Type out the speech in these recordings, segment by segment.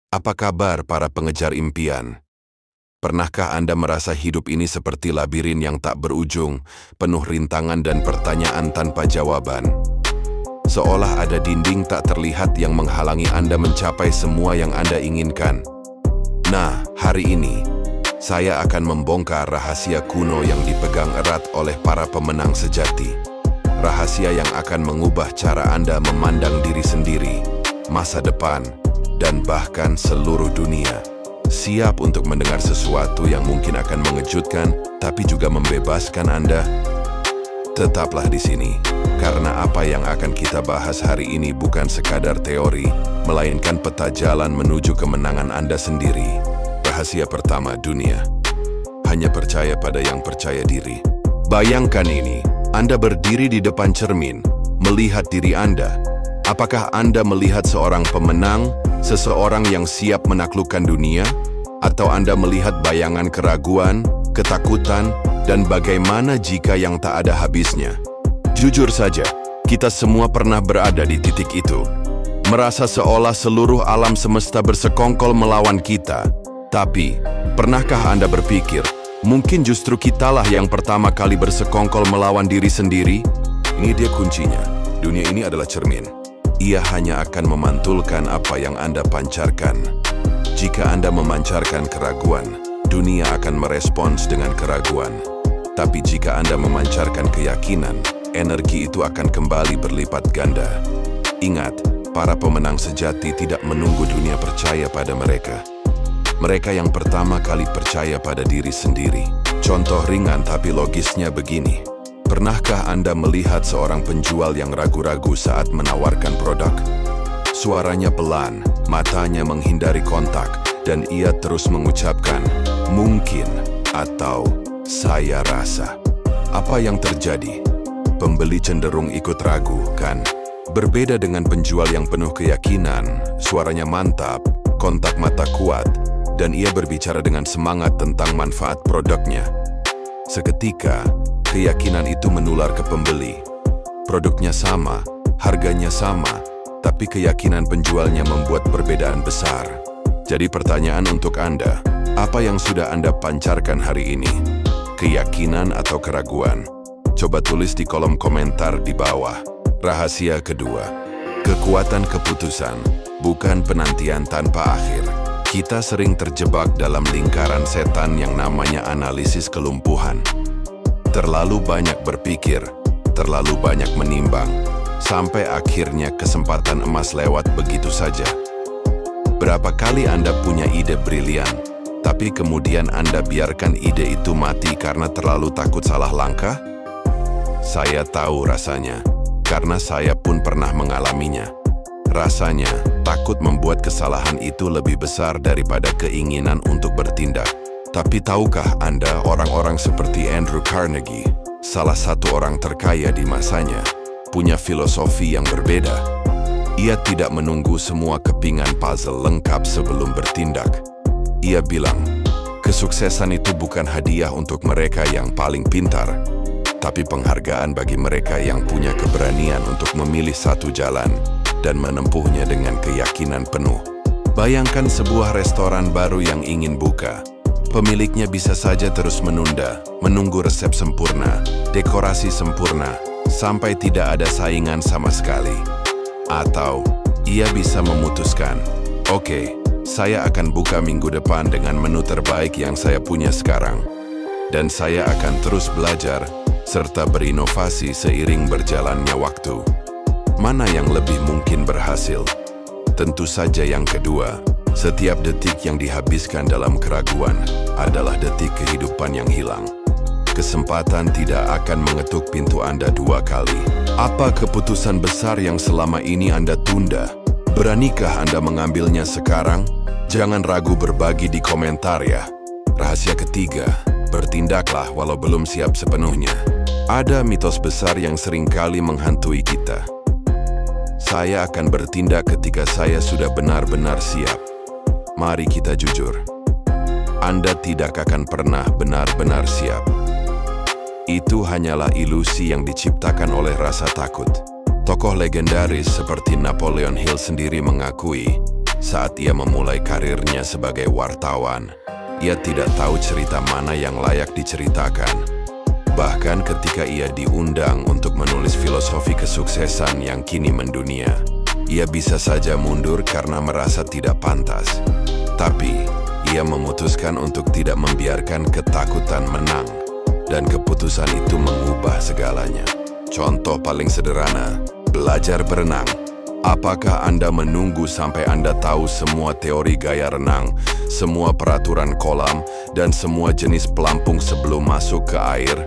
Apa kabar para pengejar impian? Pernahkah Anda merasa hidup ini seperti labirin yang tak berujung, penuh rintangan dan pertanyaan tanpa jawaban? Seolah ada dinding tak terlihat yang menghalangi Anda mencapai semua yang Anda inginkan. Nah, hari ini, saya akan membongkar rahasia kuno yang dipegang erat oleh para pemenang sejati. Rahasia yang akan mengubah cara Anda memandang diri sendiri, masa depan, dan bahkan seluruh dunia. Siap untuk mendengar sesuatu yang mungkin akan mengejutkan, tapi juga membebaskan Anda? Tetaplah di sini, karena apa yang akan kita bahas hari ini bukan sekadar teori, melainkan peta jalan menuju kemenangan Anda sendiri. Rahasia pertama dunia. Hanya percaya pada yang percaya diri. Bayangkan ini, Anda berdiri di depan cermin, melihat diri Anda. Apakah Anda melihat seorang pemenang, seseorang yang siap menaklukkan dunia? Atau Anda melihat bayangan keraguan, ketakutan, dan bagaimana jika yang tak ada habisnya? Jujur saja, kita semua pernah berada di titik itu. Merasa seolah seluruh alam semesta bersekongkol melawan kita. Tapi, pernahkah Anda berpikir, mungkin justru kitalah yang pertama kali bersekongkol melawan diri sendiri? Ini dia kuncinya. Dunia ini adalah cermin. Ia hanya akan memantulkan apa yang Anda pancarkan. Jika Anda memancarkan keraguan, dunia akan merespons dengan keraguan. Tapi jika Anda memancarkan keyakinan, energi itu akan kembali berlipat ganda. Ingat, para pemenang sejati tidak menunggu dunia percaya pada mereka. Mereka yang pertama kali percaya pada diri sendiri. Contoh ringan tapi logisnya begini. Pernahkah Anda melihat seorang penjual yang ragu-ragu saat menawarkan produk? Suaranya pelan, matanya menghindari kontak, dan ia terus mengucapkan, mungkin, atau saya rasa. Apa yang terjadi? Pembeli cenderung ikut ragu, kan? Berbeda dengan penjual yang penuh keyakinan, suaranya mantap, kontak mata kuat, dan ia berbicara dengan semangat tentang manfaat produknya. Seketika, keyakinan itu menular ke pembeli. Produknya sama, harganya sama, tapi keyakinan penjualnya membuat perbedaan besar. Jadi pertanyaan untuk Anda, apa yang sudah Anda pancarkan hari ini? Keyakinan atau keraguan? Coba tulis di kolom komentar di bawah. Rahasia kedua, kekuatan keputusan, bukan penantian tanpa akhir. Kita sering terjebak dalam lingkaran setan yang namanya analisis kelumpuhan. Terlalu banyak berpikir, terlalu banyak menimbang, sampai akhirnya kesempatan emas lewat begitu saja. Berapa kali Anda punya ide brilian, tapi kemudian Anda biarkan ide itu mati karena terlalu takut salah langkah? Saya tahu rasanya, karena saya pun pernah mengalaminya. Rasanya, takut membuat kesalahan itu lebih besar daripada keinginan untuk bertindak. Tapi tahukah Anda orang-orang seperti Andrew Carnegie, salah satu orang terkaya di masanya, punya filosofi yang berbeda? Ia tidak menunggu semua kepingan puzzle lengkap sebelum bertindak. Ia bilang, kesuksesan itu bukan hadiah untuk mereka yang paling pintar, tapi penghargaan bagi mereka yang punya keberanian untuk memilih satu jalan dan menempuhnya dengan keyakinan penuh. Bayangkan sebuah restoran baru yang ingin buka. Pemiliknya bisa saja terus menunda, menunggu resep sempurna, dekorasi sempurna, sampai tidak ada saingan sama sekali. Atau, ia bisa memutuskan, oke, saya akan buka minggu depan dengan menu terbaik yang saya punya sekarang. Dan saya akan terus belajar, serta berinovasi seiring berjalannya waktu. Mana yang lebih mungkin berhasil? Tentu saja yang kedua. Setiap detik yang dihabiskan dalam keraguan adalah detik kehidupan yang hilang. Kesempatan tidak akan mengetuk pintu Anda dua kali. Apa keputusan besar yang selama ini Anda tunda? Beranikah Anda mengambilnya sekarang? Jangan ragu berbagi di komentar ya. Rahasia ketiga, bertindaklah walau belum siap sepenuhnya. Ada mitos besar yang seringkali menghantui kita. Saya akan bertindak ketika saya sudah benar-benar siap. Mari kita jujur. Anda tidak akan pernah benar-benar siap. Itu hanyalah ilusi yang diciptakan oleh rasa takut. Tokoh legendaris seperti Napoleon Hill sendiri mengakui, Saat ia memulai karirnya sebagai wartawan, ia tidak tahu cerita mana yang layak diceritakan. Bahkan ketika ia diundang untuk menulis filosofi kesuksesan yang kini mendunia, ia bisa saja mundur karena merasa tidak pantas. Tapi, ia memutuskan untuk tidak membiarkan ketakutan menang, dan keputusan itu mengubah segalanya. Contoh paling sederhana, belajar berenang. Apakah Anda menunggu sampai Anda tahu semua teori gaya renang, semua peraturan kolam, dan semua jenis pelampung sebelum masuk ke air?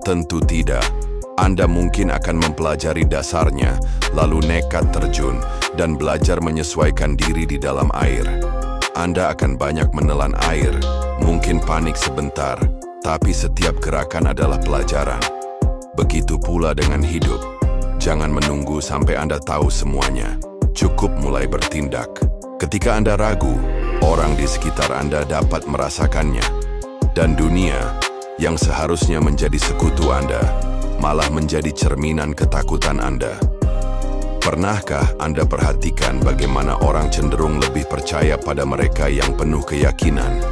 Tentu tidak. Anda mungkin akan mempelajari dasarnya, lalu nekat terjun, dan belajar menyesuaikan diri di dalam air. Anda akan banyak menelan air, mungkin panik sebentar, tapi setiap gerakan adalah pelajaran. Begitu pula dengan hidup. Jangan menunggu sampai Anda tahu semuanya. Cukup mulai bertindak. Ketika Anda ragu, orang di sekitar Anda dapat merasakannya. Dan dunia, yang seharusnya menjadi sekutu Anda, malah menjadi cerminan ketakutan Anda. Pernahkah Anda perhatikan bagaimana orang cenderung lebih percaya pada mereka yang penuh keyakinan?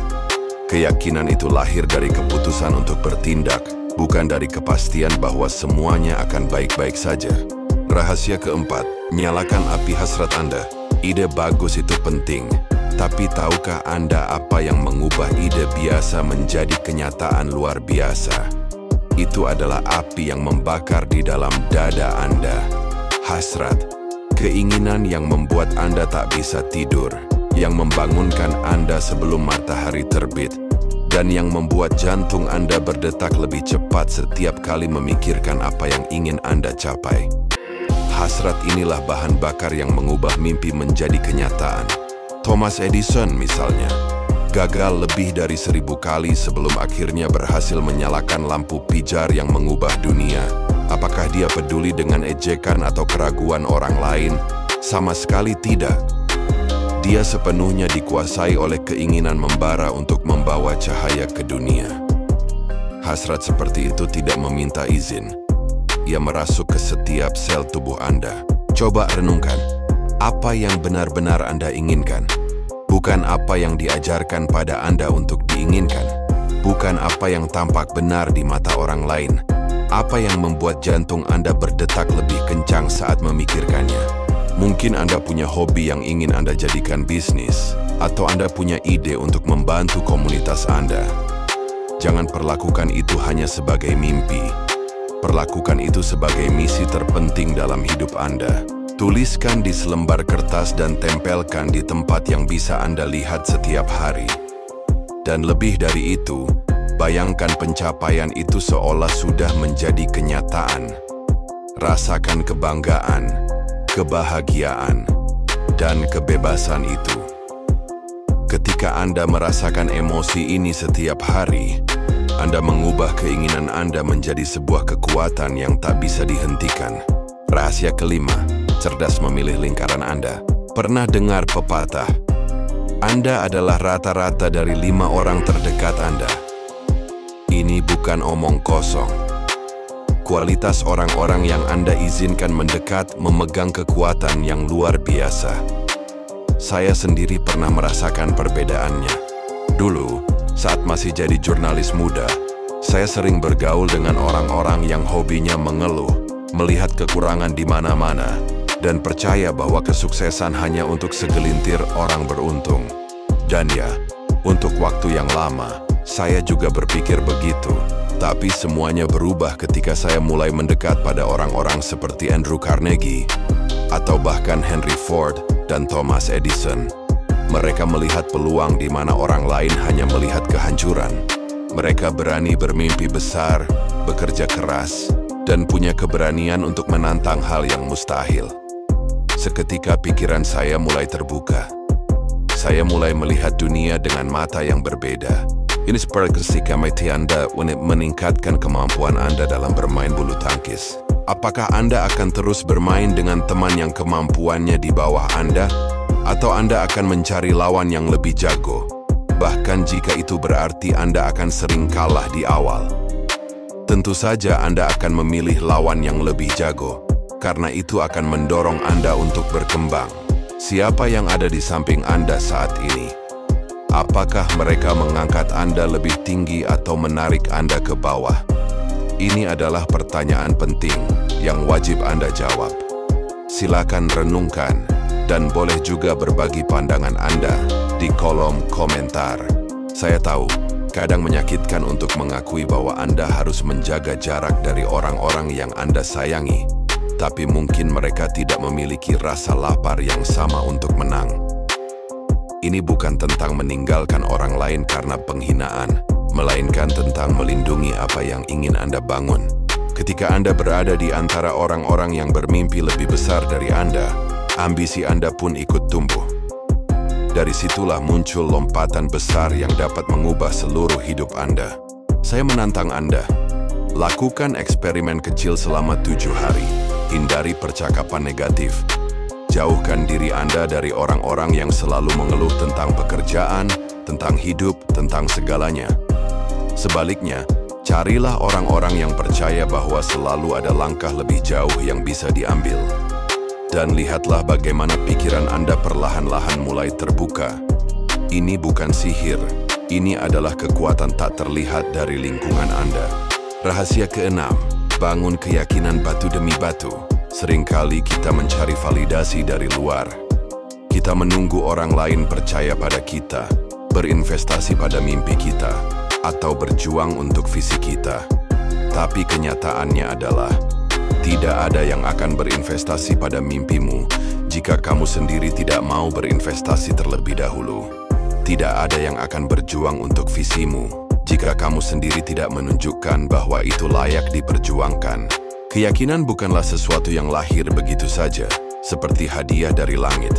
Keyakinan itu lahir dari keputusan untuk bertindak, bukan dari kepastian bahwa semuanya akan baik-baik saja. Rahasia keempat, nyalakan api hasrat Anda. Ide bagus itu penting, tapi tahukah Anda apa yang mengubah ide biasa menjadi kenyataan luar biasa? Itu adalah api yang membakar di dalam dada Anda. Hasrat, keinginan yang membuat Anda tak bisa tidur, yang membangunkan Anda sebelum matahari terbit, dan yang membuat jantung Anda berdetak lebih cepat setiap kali memikirkan apa yang ingin Anda capai. Hasrat inilah bahan bakar yang mengubah mimpi menjadi kenyataan. Thomas Edison misalnya, gagal lebih dari 1000 kali sebelum akhirnya berhasil menyalakan lampu pijar yang mengubah dunia. Apakah dia peduli dengan ejekan atau keraguan orang lain? Sama sekali tidak. Dia sepenuhnya dikuasai oleh keinginan membara untuk membawa cahaya ke dunia. Hasrat seperti itu tidak meminta izin. Ia merasuk ke setiap sel tubuh Anda. Coba renungkan, apa yang benar-benar Anda inginkan? Bukan apa yang diajarkan pada Anda untuk diinginkan. Bukan apa yang tampak benar di mata orang lain. Apa yang membuat jantung Anda berdetak lebih kencang saat memikirkannya? Mungkin Anda punya hobi yang ingin Anda jadikan bisnis, atau Anda punya ide untuk membantu komunitas Anda. Jangan perlakukan itu hanya sebagai mimpi. Perlakukan itu sebagai misi terpenting dalam hidup Anda. Tuliskan di selembar kertas dan tempelkan di tempat yang bisa Anda lihat setiap hari. Dan lebih dari itu, bayangkan pencapaian itu seolah sudah menjadi kenyataan. Rasakan kebanggaan, kebahagiaan, dan kebebasan itu. Ketika Anda merasakan emosi ini setiap hari, Anda mengubah keinginan Anda menjadi sebuah kekuatan yang tak bisa dihentikan. Rahasia kelima, cerdas memilih lingkaran Anda. Pernah dengar pepatah, Anda adalah rata-rata dari 5 orang terdekat Anda. Ini bukan omong kosong. Kualitas orang-orang yang Anda izinkan mendekat memegang kekuatan yang luar biasa. Saya sendiri pernah merasakan perbedaannya. Dulu, saat masih jadi jurnalis muda, saya sering bergaul dengan orang-orang yang hobinya mengeluh, melihat kekurangan di mana-mana, dan percaya bahwa kesuksesan hanya untuk segelintir orang beruntung. Dan ya, untuk waktu yang lama, saya juga berpikir begitu. Tapi semuanya berubah ketika saya mulai mendekat pada orang-orang seperti Andrew Carnegie, atau bahkan Henry Ford dan Thomas Edison. Mereka melihat peluang di mana orang lain hanya melihat kehancuran. Mereka berani bermimpi besar, bekerja keras, dan punya keberanian untuk menantang hal yang mustahil. Seketika pikiran saya mulai terbuka. Saya mulai melihat dunia dengan mata yang berbeda. Ini seperti ketika Anda meningkatkan kemampuan Anda dalam bermain bulu tangkis. Apakah Anda akan terus bermain dengan teman yang kemampuannya di bawah Anda? Atau Anda akan mencari lawan yang lebih jago? Bahkan jika itu berarti Anda akan sering kalah di awal. Tentu saja Anda akan memilih lawan yang lebih jago, karena itu akan mendorong Anda untuk berkembang. Siapa yang ada di samping Anda saat ini? Apakah mereka mengangkat Anda lebih tinggi atau menarik Anda ke bawah? Ini adalah pertanyaan penting yang wajib Anda jawab. Silakan renungkan dan boleh juga berbagi pandangan Anda di kolom komentar. Saya tahu, kadang menyakitkan untuk mengakui bahwa Anda harus menjaga jarak dari orang-orang yang Anda sayangi, tapi mungkin mereka tidak memiliki rasa lapar yang sama untuk menang. Ini bukan tentang meninggalkan orang lain karena penghinaan, melainkan tentang melindungi apa yang ingin Anda bangun. Ketika Anda berada di antara orang-orang yang bermimpi lebih besar dari Anda, ambisi Anda pun ikut tumbuh. Dari situlah muncul lompatan besar yang dapat mengubah seluruh hidup Anda. Saya menantang Anda, lakukan eksperimen kecil selama 7 hari. Hindari percakapan negatif. Jauhkan diri Anda dari orang-orang yang selalu mengeluh tentang pekerjaan, tentang hidup, tentang segalanya. Sebaliknya, carilah orang-orang yang percaya bahwa selalu ada langkah lebih jauh yang bisa diambil. Dan lihatlah bagaimana pikiran Anda perlahan-lahan mulai terbuka. Ini bukan sihir, ini adalah kekuatan tak terlihat dari lingkungan Anda. Rahasia keenam, bangun keyakinan batu demi batu. Seringkali kita mencari validasi dari luar. Kita menunggu orang lain percaya pada kita, berinvestasi pada mimpi kita, atau berjuang untuk visi kita. Tapi kenyataannya adalah, tidak ada yang akan berinvestasi pada mimpimu jika kamu sendiri tidak mau berinvestasi terlebih dahulu. Tidak ada yang akan berjuang untuk visimu jika kamu sendiri tidak menunjukkan bahwa itu layak diperjuangkan. Keyakinan bukanlah sesuatu yang lahir begitu saja, seperti hadiah dari langit.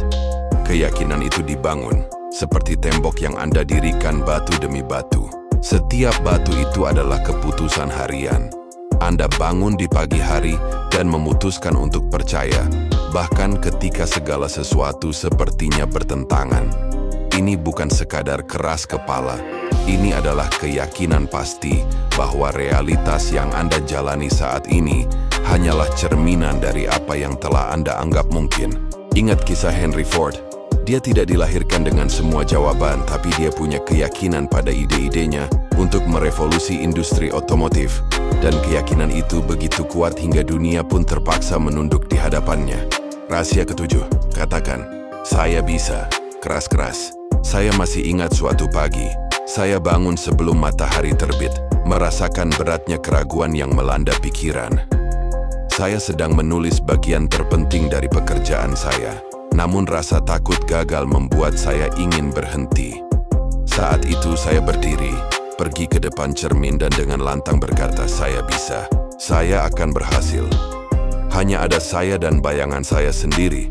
Keyakinan itu dibangun, seperti tembok yang Anda dirikan batu demi batu. Setiap batu itu adalah keputusan harian. Anda bangun di pagi hari dan memutuskan untuk percaya, bahkan ketika segala sesuatu sepertinya bertentangan. Ini bukan sekadar keras kepala, ini adalah keyakinan pasti bahwa realitas yang Anda jalani saat ini hanyalah cerminan dari apa yang telah Anda anggap mungkin. Ingat kisah Henry Ford, dia tidak dilahirkan dengan semua jawaban, tapi dia punya keyakinan pada ide-idenya untuk merevolusi industri otomotif. Dan keyakinan itu begitu kuat hingga dunia pun terpaksa menunduk di hadapannya. Rahasia ketujuh, katakan, saya bisa, keras-keras. Saya masih ingat suatu pagi, saya bangun sebelum matahari terbit, merasakan beratnya keraguan yang melanda pikiran. Saya sedang menulis bagian terpenting dari pekerjaan saya, namun rasa takut gagal membuat saya ingin berhenti. Saat itu saya berdiri, pergi ke depan cermin dan dengan lantang berkata, saya bisa, saya akan berhasil. Hanya ada saya dan bayangan saya sendiri,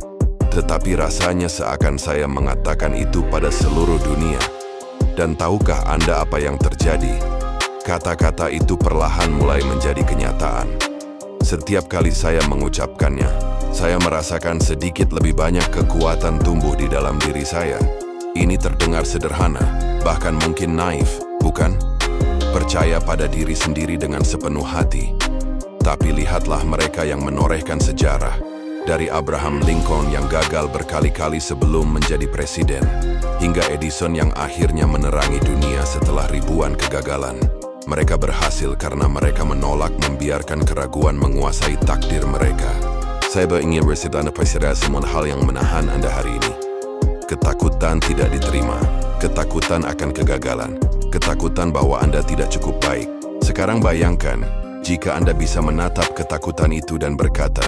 tetapi rasanya seakan saya mengatakan itu pada seluruh dunia. Dan tahukah Anda apa yang terjadi? Kata-kata itu perlahan mulai menjadi kenyataan. Setiap kali saya mengucapkannya, saya merasakan sedikit lebih banyak kekuatan tumbuh di dalam diri saya. Ini terdengar sederhana, bahkan mungkin naif, bukan? Percaya pada diri sendiri dengan sepenuh hati. Tapi lihatlah mereka yang menorehkan sejarah. Dari Abraham Lincoln yang gagal berkali-kali sebelum menjadi presiden, hingga Edison yang akhirnya menerangi dunia setelah ribuan kegagalan. Mereka berhasil karena mereka menolak membiarkan keraguan menguasai takdir mereka. Saya ingin bercerita Anda pada semua hal yang menahan Anda hari ini. Ketakutan tidak diterima, ketakutan akan kegagalan, ketakutan bahwa Anda tidak cukup baik. Sekarang bayangkan, jika Anda bisa menatap ketakutan itu dan berkata,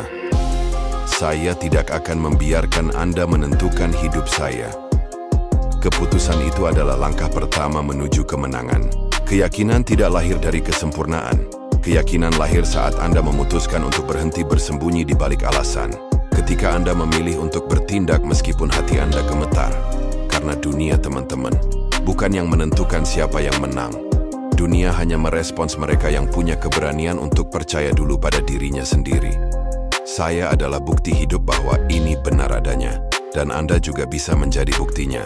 saya tidak akan membiarkan Anda menentukan hidup saya. Keputusan itu adalah langkah pertama menuju kemenangan. Keyakinan tidak lahir dari kesempurnaan. Keyakinan lahir saat Anda memutuskan untuk berhenti bersembunyi di balik alasan. Ketika Anda memilih untuk bertindak meskipun hati Anda gemetar. Karena dunia, teman-teman, bukan yang menentukan siapa yang menang. Dunia hanya merespons mereka yang punya keberanian untuk percaya dulu pada dirinya sendiri. Saya adalah bukti hidup bahwa ini benar adanya, dan Anda juga bisa menjadi buktinya.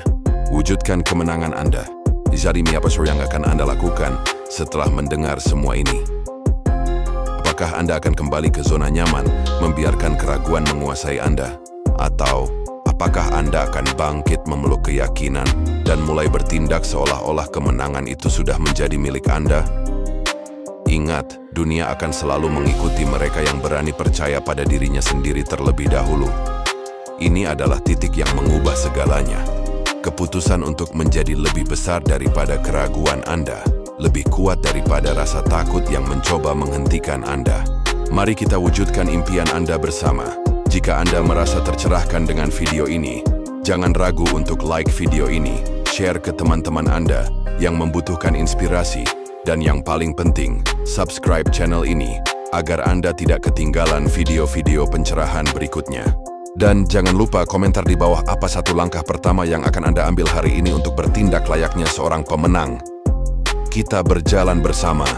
Wujudkan kemenangan Anda. Jadi apa yang akan Anda lakukan setelah mendengar semua ini? Apakah Anda akan kembali ke zona nyaman, membiarkan keraguan menguasai Anda? Atau apakah Anda akan bangkit memeluk keyakinan dan mulai bertindak seolah-olah kemenangan itu sudah menjadi milik Anda? Ingat, dunia akan selalu mengikuti mereka yang berani percaya pada dirinya sendiri terlebih dahulu. Ini adalah titik yang mengubah segalanya. Keputusan untuk menjadi lebih besar daripada keraguan Anda, lebih kuat daripada rasa takut yang mencoba menghentikan Anda. Mari kita wujudkan impian Anda bersama. Jika Anda merasa tercerahkan dengan video ini, jangan ragu untuk like video ini, share ke teman-teman Anda yang membutuhkan inspirasi, dan yang paling penting, subscribe channel ini agar Anda tidak ketinggalan video-video pencerahan berikutnya. Dan jangan lupa komentar di bawah apa satu langkah pertama yang akan Anda ambil hari ini untuk bertindak layaknya seorang pemenang. Kita berjalan bersama.